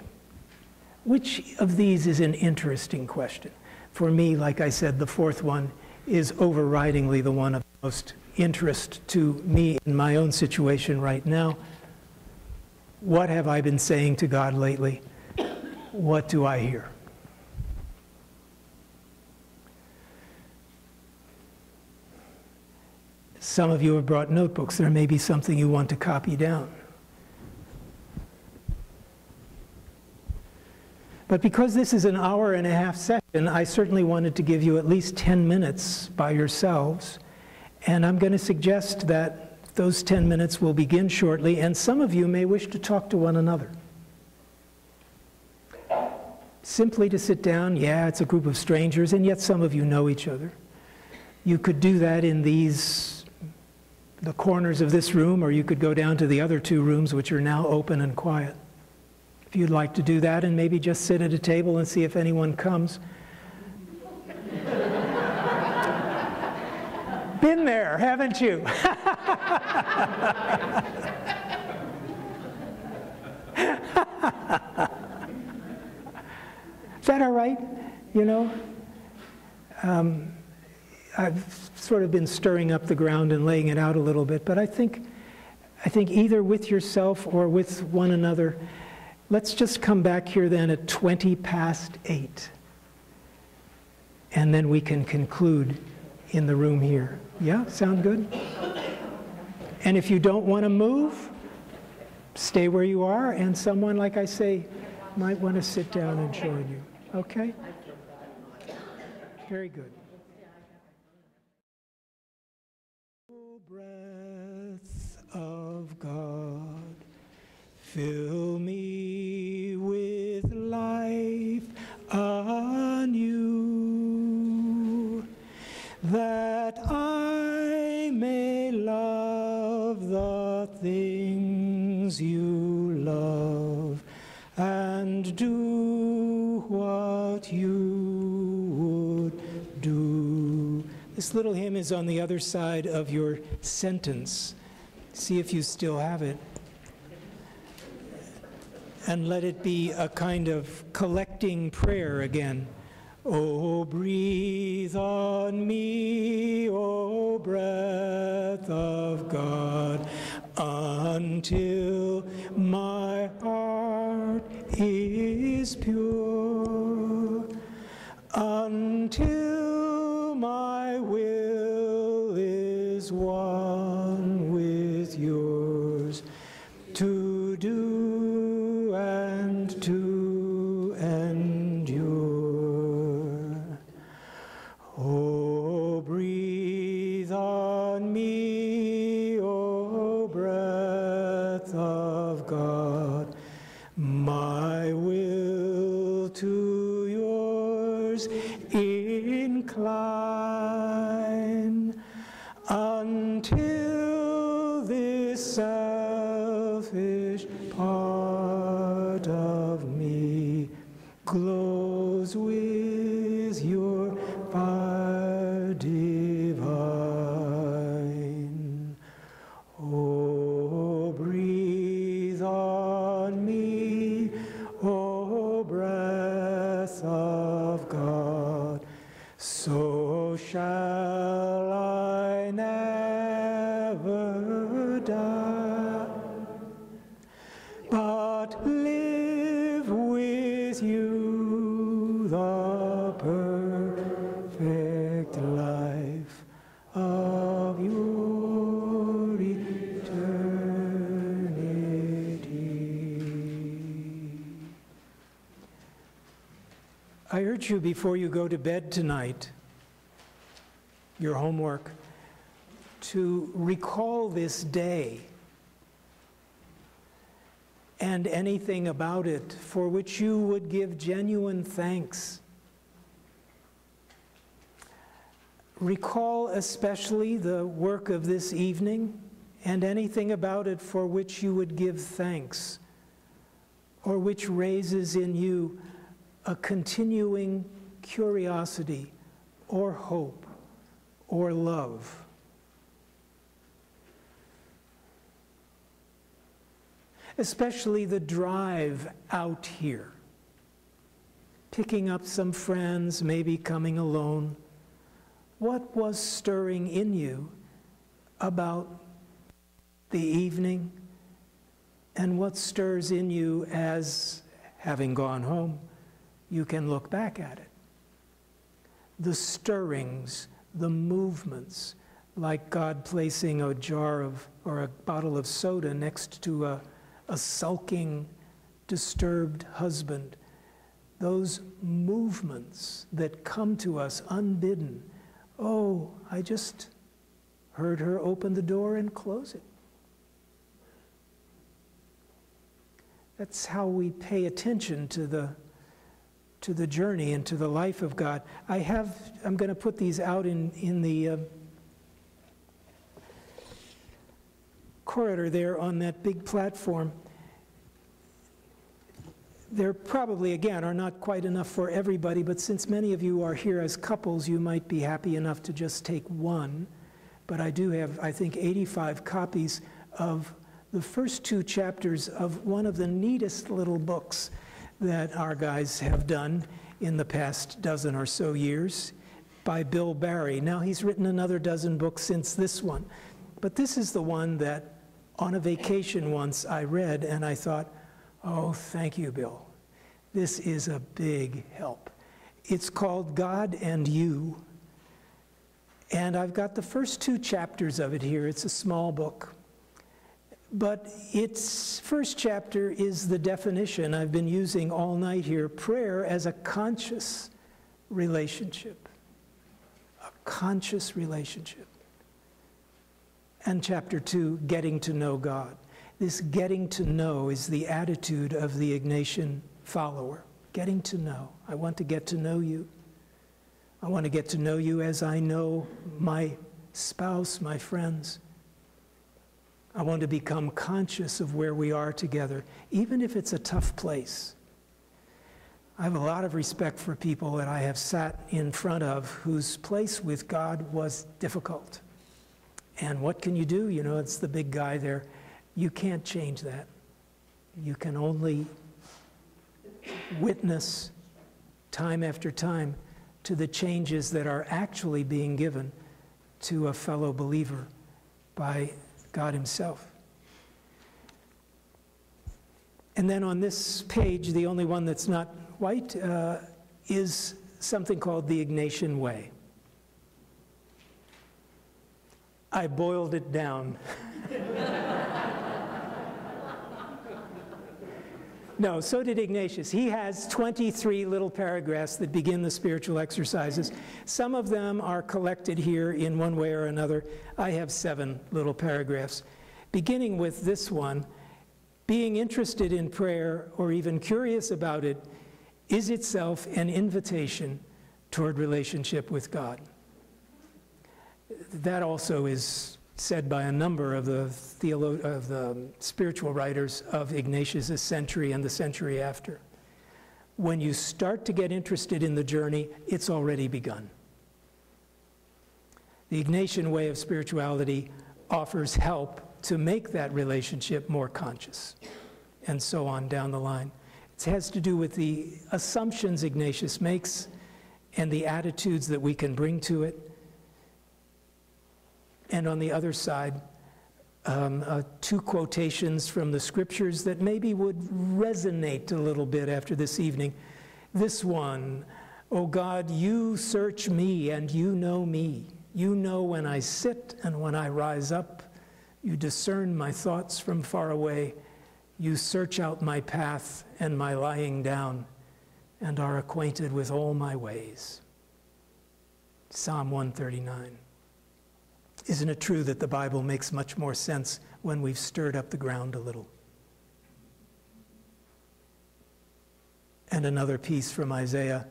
Which of these is an interesting question? For me, like I said, the fourth one is overridingly the one of most interest to me in my own situation right now. What have I been saying to God lately? What do I hear? Some of you have brought notebooks. There may be something you want to copy down. But because this is an hour-and-a-half session, I certainly wanted to give you at least 10 minutes by yourselves. And I'm going to suggest that those 10 minutes will begin shortly, and some of you may wish to talk to one another. Simply to sit down, yeah, it's a group of strangers, and yet some of you know each other. You could do that in the corners of this room, or you could go down to the other 2 rooms, which are now open and quiet. If you'd like to do that, and maybe just sit at a table and see if anyone comes. Been there, haven't you? Is that all right? You know? I've sort of been stirring up the ground and laying it out a little bit, but I think either with yourself or with one another, let's just come back here then at 8:20. And then we can conclude in the room here. Yeah, sound good? And if you don't want to move, stay where you are, and someone, like I say, might want to sit down and join you. Okay? Very good. O breath of God, fill me with life anew, that I may love the things you love and do what you would do. This little hymn is on the other side of your sentence. See if you still have it. And let it be a kind of collecting prayer again. Oh, breathe on me, O breath of God, until my heart is pure, until my will is one with yours, to do and to endure. Oh, breathe on me, O breath of God, my will to yours incline, until this selfish part of me glows with your fire divine. Oh, breathe on me, O breath of God, so shall I never die, but live with you the perfect life of your eternity. I urge you, before you go to bed tonight, your homework, to recall this day and anything about it for which you would give genuine thanks. Recall especially the work of this evening and anything about it for which you would give thanks, or which raises in you a continuing curiosity or hope or love. Especially the drive out here, picking up some friends, maybe coming alone. What was stirring in you about the evening, and what stirs in you as, having gone home, you can look back at it? The stirrings, the movements, like God placing a jar of, or a bottle of soda next to a sulking, disturbed husband. Those movements that come to us unbidden. Oh, I just heard her open the door and close it. That's how we pay attention to the journey and to the life of God. I'm going to put these out in the corridor there on that big platform. There probably, again, are not quite enough for everybody, but since many of you are here as couples, you might be happy enough to just take one. But I do have, I think, 85 copies of the first 2 chapters of one of the neatest little books that our guys have done in the past dozen or so years by Bill Barry. Now, he's written another dozen books since this one, but this is the one that on a vacation once I read, and I thought, oh, thank you, Bill. This is a big help. It's called God and You, and I've got the first 2 chapters of it here. It's a small book. But its first chapter is the definition I've been using all night here: prayer as a conscious relationship. A conscious relationship. And chapter 2, getting to know God. This getting to know is the attitude of the Ignatian follower. Getting to know. I want to get to know you. I want to get to know you as I know my spouse, my friends. I want to become conscious of where we are together, even if it's a tough place. I have a lot of respect for people that I have sat in front of whose place with God was difficult. And what can you do? You know, it's the big guy there. You can't change that. You can only witness time after time to the changes that are actually being given to a fellow believer by God Himself. And then on this page, the only one that's not white, is something called the Ignatian Way. I boiled it down. No, so did Ignatius. He has 23 little paragraphs that begin the spiritual exercises. Some of them are collected here in one way or another. I have 7 little paragraphs. Beginning with this one, being interested in prayer or even curious about it is itself an invitation toward relationship with God. That also is said by a number of the spiritual writers of Ignatius' century and the century after. When you start to get interested in the journey, it's already begun. The Ignatian way of spirituality offers help to make that relationship more conscious, and so on down the line. It has to do with the assumptions Ignatius makes and the attitudes that we can bring to it. And on the other side, 2 quotations from the scriptures that maybe would resonate a little bit after this evening. This one, "O God, you search me and you know me. You know when I sit and when I rise up. You discern my thoughts from far away. You search out my path and my lying down and are acquainted with all my ways." Psalm 139. Isn't it true that the Bible makes much more sense when we've stirred up the ground a little? And another piece from Isaiah,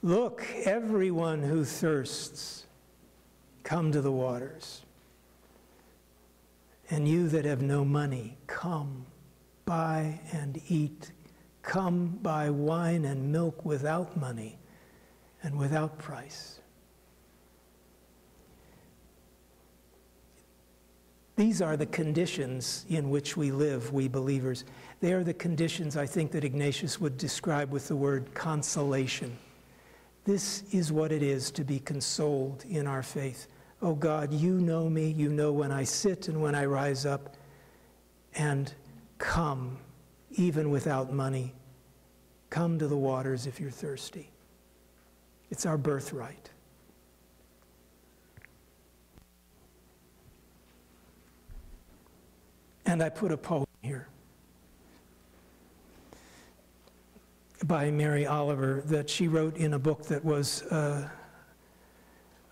look, everyone who thirsts, come to the waters. And you that have no money, come, buy and eat. Come, buy wine and milk without money and without price. These are the conditions in which we live, we believers. They are the conditions, I think, that Ignatius would describe with the word consolation. This is what it is to be consoled in our faith. Oh God, you know me, you know when I sit and when I rise up, and come, even without money. Come to the waters if you're thirsty. It's our birthright. And I put a poem here by Mary Oliver that she wrote in a book that was a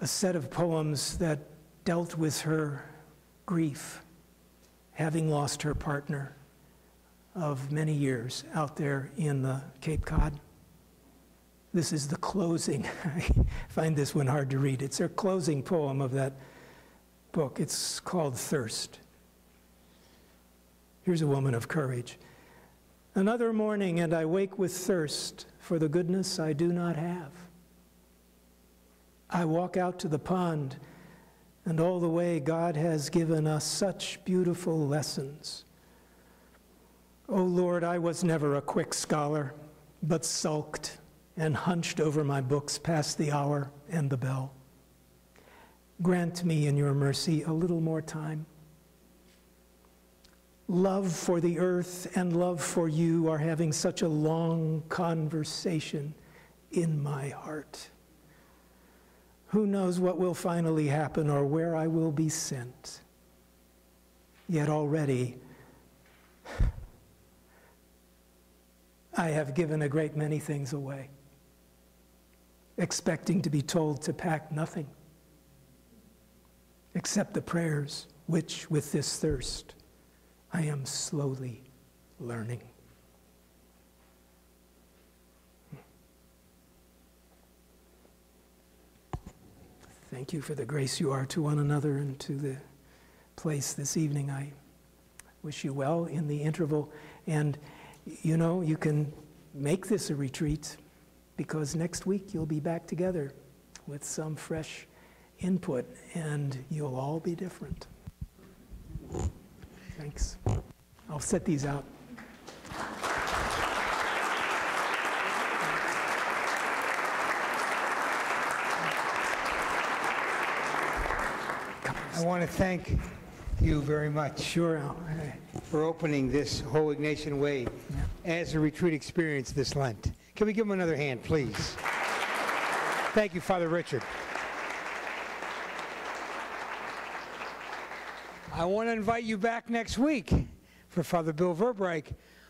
set of poems that dealt with her grief, having lost her partner of many years out there in the Cape Cod. This is the closing. I find this one hard to read. It's her closing poem of that book. It's called Thirst. Here's a woman of courage. Another morning, and I wake with thirst for the goodness I do not have. I walk out to the pond, and all the way God has given us such beautiful lessons. Oh Lord, I was never a quick scholar, but sulked and hunched over my books past the hour and the bell. Grant me in your mercy a little more time. Love for the earth and love for you are having such a long conversation in my heart. Who knows what will finally happen or where I will be sent? Yet already I have given a great many things away, expecting to be told to pack nothing except the prayers which, with this thirst, I am slowly learning. Thank you for the grace you are to one another and to the place this evening. I wish you well in the interval. And, you know, you can make this a retreat because next week you'll be back together with some fresh input and you'll all be different. Thanks. I'll set these out. I want to thank you very much. Sure. For opening this whole Ignatian Way as a retreat experience this Lent. Can we give him another hand, please? Thank you, Father Richard. I want to invite you back next week for Father Bill Verbeek,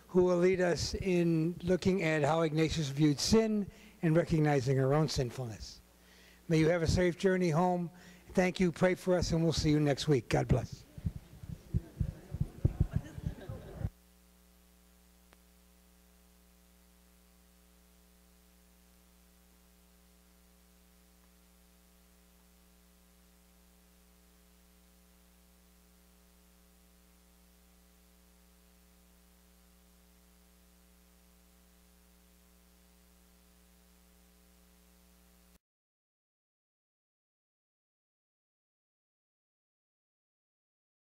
who will lead us in looking at how Ignatius viewed sin and recognizing our own sinfulness. May you have a safe journey home. Thank you. Pray for us, and we'll see you next week. God bless.